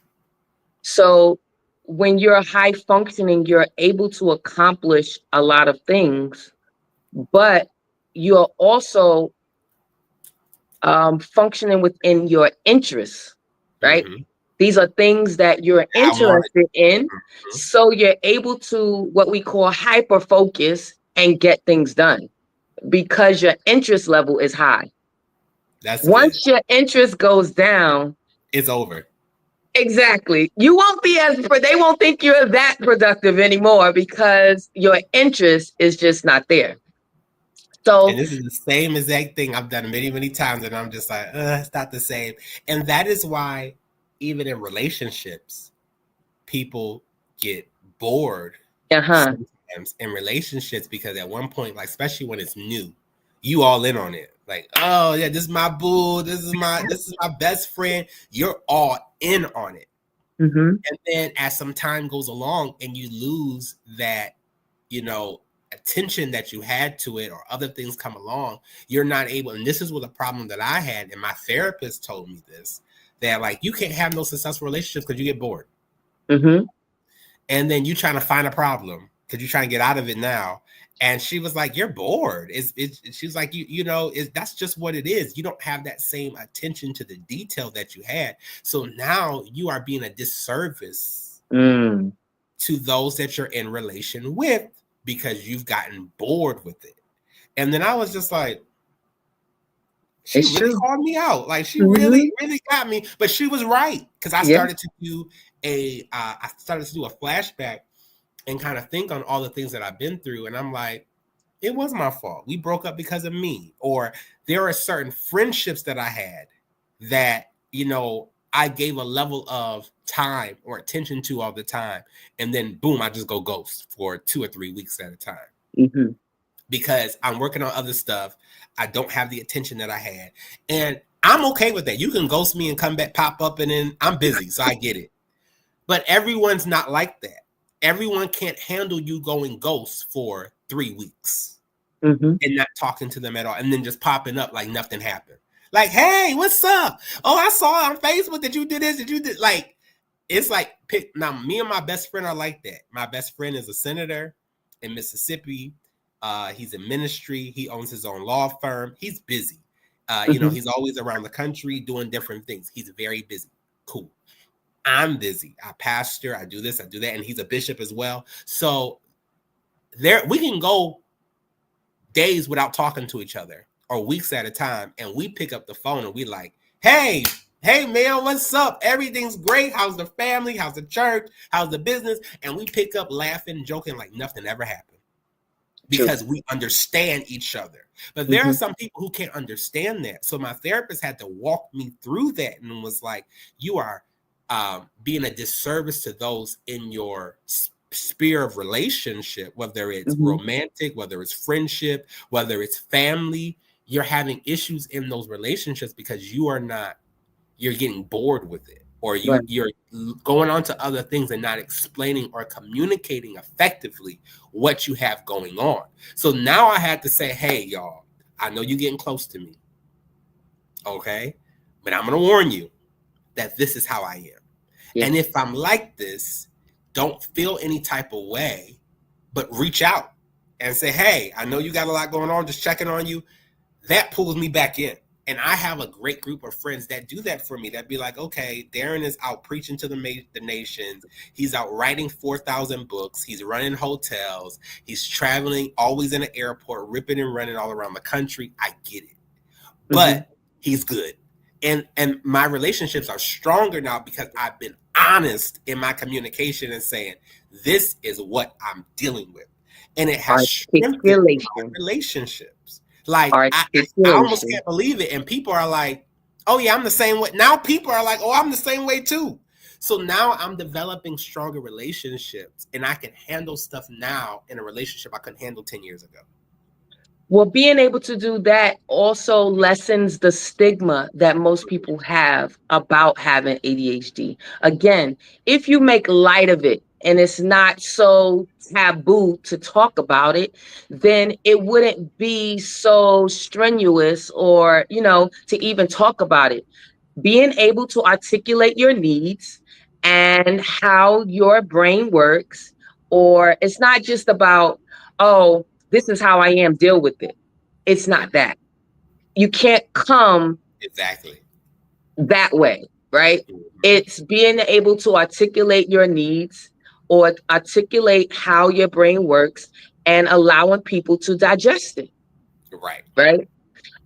So when you're high functioning, you're able to accomplish a lot of things, but you're also functioning within your interests, right? These are things that you're interested in. So you're able to, what we call, hyper focus and get things done because your interest level is high. Once your interest goes down, it's over. Exactly. You won't be they won't think you're that productive anymore because your interest is just not there. So, and this is the same exact thing I've done many, many times. And I'm just like, it's not the same. And that is why even in relationships, people get bored sometimes in relationships, because at one point, like, especially when it's new, you all in on it. Like, oh yeah, this is my boo. This is my best friend. You're all in on it. And then as some time goes along and you lose that, attention that you had to it, or other things come along, you're not able. And this is what the problem that I had. And my therapist told me this, that like, you can't have no successful relationships because you get bored. And then you trying to find a problem because you're trying to get out of it now. And she was like, you're bored. She was like, that's just what it is. You don't have that same attention to the detail that you had. So now you are being a disservice to those that you're in relation with because you've gotten bored with it. And then I was just like, she really called me out. Like, she really, really got me. But she was right, because I started to do a flashback and kind of think on all the things that I've been through. And I'm like, it was my fault. We broke up because of me. Or there are certain friendships that I had that, I gave a level of time or attention to all the time. And then boom, I just go ghost for 2 or 3 weeks at a time. Because I'm working on other stuff. I don't have the attention that I had. And I'm okay with that. You can ghost me and come back, pop up, and then I'm busy. So I get it. But everyone's not like that. Everyone can't handle you going ghost for 3 weeks and not talking to them at all, and then just popping up like nothing happened. Like, hey, what's up? Oh, I saw on Facebook that you did this, that you did. Like, it's like, now me and my best friend are like that. My best friend is a senator in Mississippi. He's in ministry. He owns his own law firm. He's busy. He's always around the country doing different things. He's very busy. Cool. I'm busy. I pastor. I do this. I do that. And he's a bishop as well. So we can go days without talking to each other, or weeks at a time. And we pick up the phone and we like, hey, man, what's up? Everything's great. How's the family? How's the church? How's the business? And we pick up laughing, joking like nothing ever happened, because we understand each other. But there are some people who can't understand that. So my therapist had to walk me through that and was like, you are being a disservice to those in your sphere of relationship, whether it's Mm-hmm. romantic, whether it's friendship, whether it's family, you're having issues in those relationships because you're getting bored with it, or Right. you're going on to other things and not explaining or communicating effectively what you have going on. So now I had to say, hey, y'all, I know you're getting close to me. Okay. But I'm going to warn you that this is how I am. Yeah. And if I'm like this, don't feel any type of way, but reach out and say, hey, I know you got a lot going on, just checking on you. That pulls me back in. And I have a great group of friends that do that for me. That be like, okay, Darren is out preaching to the nations. He's out writing 4,000 books. He's running hotels. He's traveling, always in an airport, ripping and running all around the country. I get it. But he's good. And my relationships are stronger now because I've been honest in my communication and saying, this is what I'm dealing with. And it has strengthened my relationships. Like, I almost can't believe it. And people are like, oh, yeah, I'm the same way. Now people are like, oh, I'm the same way, too. So now I'm developing stronger relationships, and I can handle stuff now in a relationship I couldn't handle 10 years ago. Well, being able to do that also lessens the stigma that most people have about having ADHD. Again, if you make light of it and it's not so taboo to talk about it, then it wouldn't be so strenuous or, to even talk about it. Being able to articulate your needs and how your brain works, or it's not just about, oh, this is how I am, deal with it. It's not that. You can't come exactly that way, right? It's being able to articulate your needs or articulate how your brain works and allowing people to digest it. Right?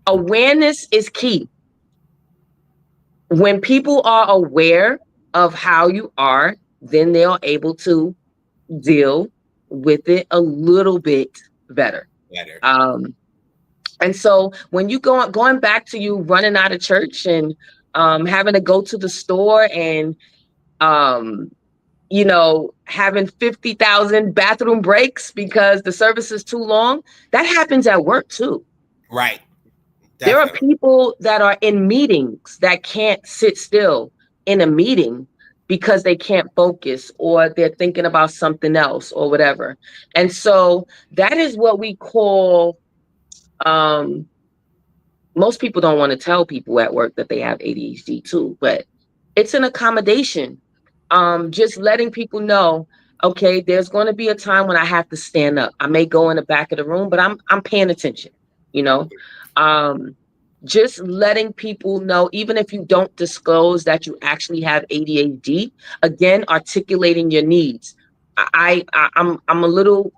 Awareness is key. When people are aware of how you are, then they are able to deal with it a little bit better. And so when you going back to you running out of church and having to go to the store and having 50,000 bathroom breaks because the service is too long, that happens at work too. Right. Definitely. There are people that are in meetings that can't sit still in a meeting because they can't focus or they're thinking about something else or whatever. And so that is what we call, most people don't want to tell people at work that they have ADHD too, but it's an accommodation. Just letting people know, okay, there's going to be a time when I have to stand up. I may go in the back of the room, but I'm paying attention, just letting people know, even if you don't disclose that you actually have ADHD, again, articulating your needs. I'm a little,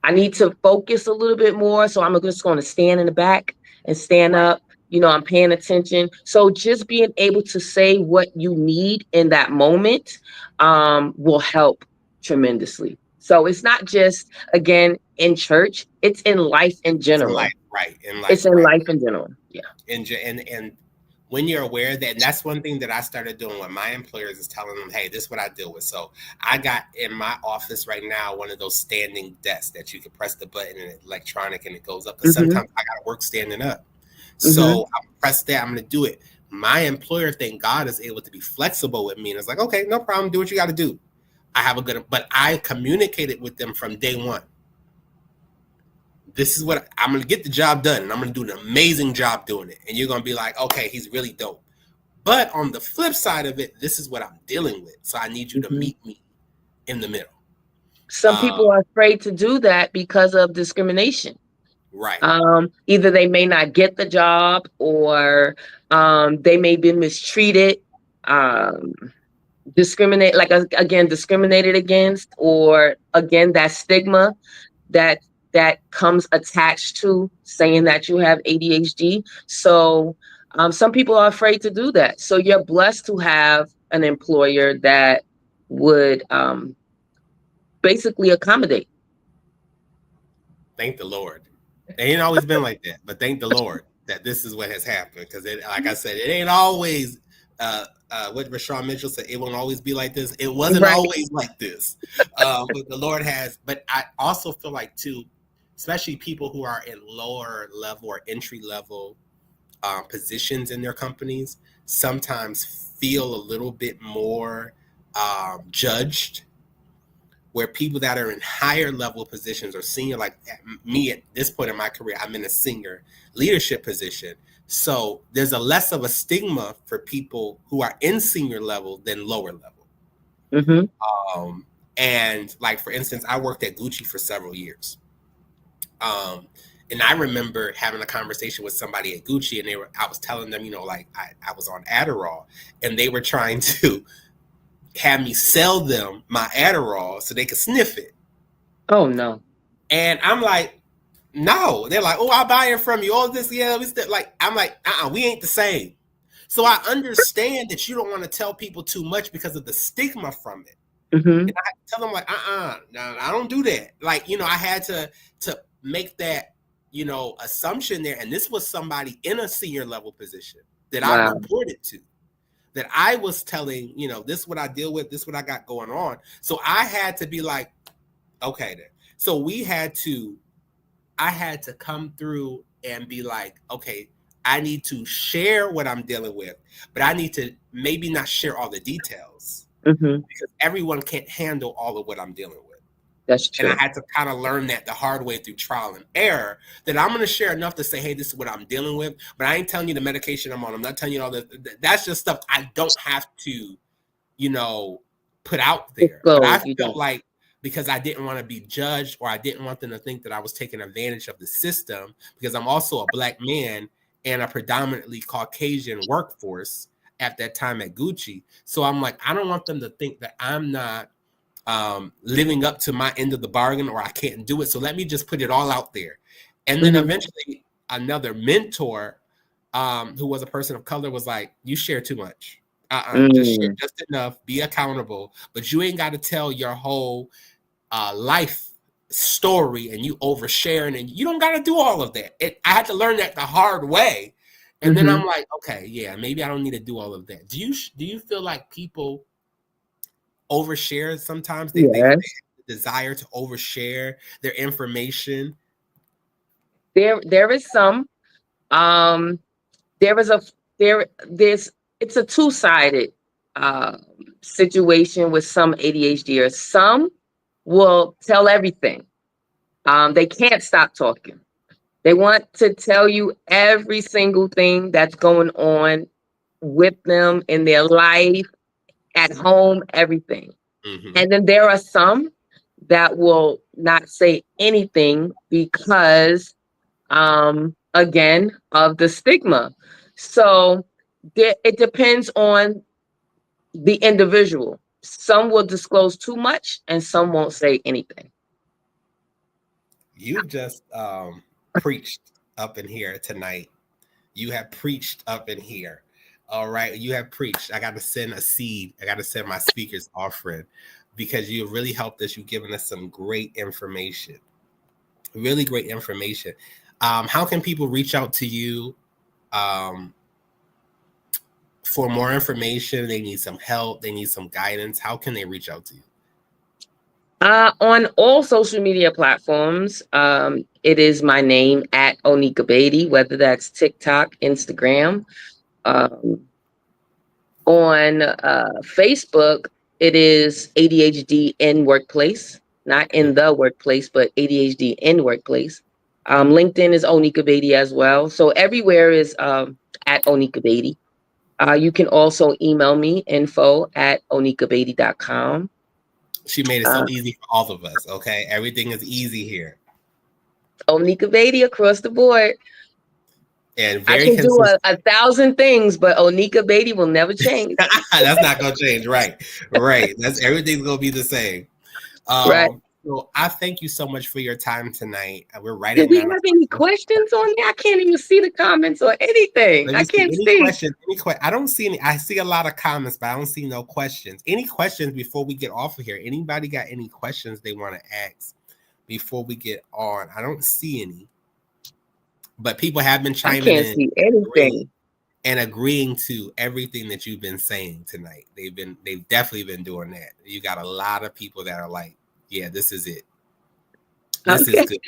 I need to focus a little bit more. So I'm just going to stand in the back and stand up. I'm paying attention. So just being able to say what you need in that moment will help tremendously. So it's not just, again, in church, it's in life in general. It's in life, in life. It's in life in general. Yeah. And when you're aware of that, and that's one thing that I started doing with my employers is telling them, hey, this is what I deal with. So I got in my office right now one of those standing desks that you can press the button and it's electronic and it goes up. Because sometimes I got to work standing up. So I'm press that, I'm going to do it. My employer, thank God, is able to be flexible with me. And it's like, okay, no problem. Do what you got to do. But I communicated with them from day one. This is what I'm going to get the job done. And I'm going to do an amazing job doing it. And you're going to be like, okay, he's really dope. But on the flip side of it, this is what I'm dealing with. So I need you to meet me in the middle. Some people are afraid to do that because of discrimination. Right. Either they may not get the job or they may be mistreated, discriminated against, or again, that stigma that comes attached to saying that you have ADHD. So some people are afraid to do that. So you're blessed to have an employer that would basically accommodate. Thank the Lord. It ain't always been like that, but thank the Lord that this is what has happened. Because like I said, it ain't always what Rashawn Mitchell said, it won't always be like this. It wasn't Right. always like this. But the Lord has, but I also feel like too, especially people who are in lower level or entry level positions in their companies, sometimes feel a little bit more judged, where people that are in higher level positions or senior, like me at this point in my career, I'm in a senior leadership position. So there's a less of a stigma for people who are in senior level than lower level. Mm-hmm. And like, for instance, I worked at Gucci for several years. And I remember having a conversation with somebody at Gucci, and I was telling them, like I was on Adderall, and they were trying to have me sell them my Adderall so they could sniff it. Oh no. And I'm like, no. They're like, oh, I'll buy it from you. All this, yeah. I'm like, we ain't the same. So I understand that you don't want to tell people too much because of the stigma from it. Mm-hmm. And I tell them like, no, I don't do that. Like, I had to make that, assumption there. And this was somebody in a senior level position that I reported to, that I was telling, this is what I deal with, this is what I got going on. So I had to be like, okay then. So I had to come through and be like, okay, I need to share what I'm dealing with, but I need to maybe not share all the details, because everyone can't handle all of what I'm dealing with. That's true. And I had to kind of learn that the hard way through trial and error, that I'm going to share enough to say, hey, this is what I'm dealing with, but I ain't telling you the medication I'm on. I'm not telling you all this. That's just stuff I don't have to, put out there. But I felt like, because I didn't want to be judged, or I didn't want them to think that I was taking advantage of the system, because I'm also a Black man and a predominantly Caucasian workforce at that time at Gucci. So I'm like, I don't want them to think that I'm not living up to my end of the bargain, or I can't do it. So let me just put it all out there. And then eventually another mentor who was a person of color was like, you share too much. Just share just enough, be accountable, but you ain't got to tell your whole life story, and you oversharing, and you don't got to do all of that. I had to learn that the hard way. And then I'm like, okay, yeah, maybe I don't need to do all of that. Do you feel like people overshare sometimes? They have the desire to overshare their information. There is some. It's a two-sided situation with some ADHDers. Some will tell everything. They can't stop talking. They want to tell you every single thing that's going on with them in their life, at home, everything. And then there are some that will not say anything because, again, of the stigma. So it depends on the individual. Some will disclose too much and some won't say anything. You've just preached up in here tonight. You have preached up in here. All right. You have preached. I got to send a seed. I got to send my speaker's offering, because you have really helped us. You've given us some great information, really great information. How can people reach out to you for more information? They need some help. They need some guidance. How can they reach out to you? On all social media platforms, it is my name, at Oneka Bady, whether that's TikTok, Instagram. On Facebook, it is ADHD in Workplace, not in the workplace, but ADHD in Workplace. LinkedIn is Oneka Bady as well. So everywhere is at Oneka Bady. You can also email me, info@onekabady.com. She made it so easy for all of us. Okay. Everything is easy here. Oneka Bady across the board. And very I can do 1,000 things, but Oneka Bady will never change. That's not going to change. Right. That's everything's going to be the same. Right. So I thank you so much for your time tonight. We're right at 9 o'clock. Do we have any questions on there? I can't even see the comments or anything. I can't see. I don't see any. I see a lot of comments, but I don't see no questions. Any questions before we get off of here? Anybody got any questions they want to ask before we get on? I don't see any. But people have been chiming in. I can't see anything. and agreeing to everything that you've been saying tonight. They've definitely been doing that. You got a lot of people that are like, yeah, this is it. This is Okay. good.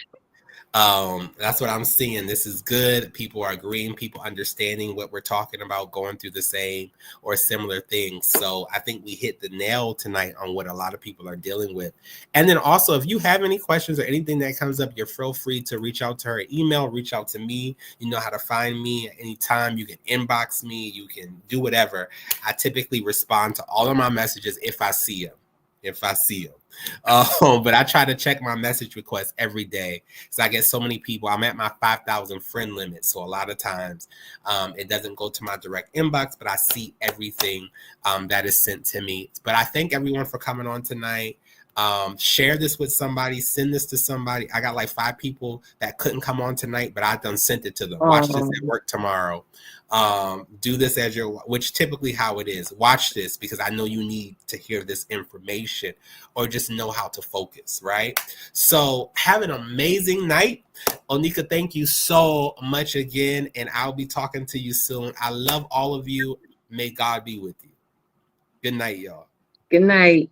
That's what I'm seeing. This is good. People are agreeing, people understanding what we're talking about, going through the same or similar things. So I think we hit the nail tonight on what a lot of people are dealing with. And then also, if you have any questions or anything that comes up, you're feel free to reach out to her email, reach out to me. You know how to find me at any time. You can inbox me, you can do whatever. I typically respond to all of my messages if I see them. But I try to check my message requests every day because I get so many people. I'm at my 5,000 friend limit, so a lot of times it doesn't go to my direct inbox, but I see everything that is sent to me. But I thank everyone for coming on tonight. Share this with somebody, send this to somebody. I got like 5 people that couldn't come on tonight, but I done sent it to them. Watch this at work tomorrow. Do this as your, which typically how it is. Watch this because I know you need to hear this information or just know how to focus, right? So have an amazing night. Oneka, thank you so much again, and I'll be talking to you soon. I love all of you. May God be with you. Good night, y'all. Good night.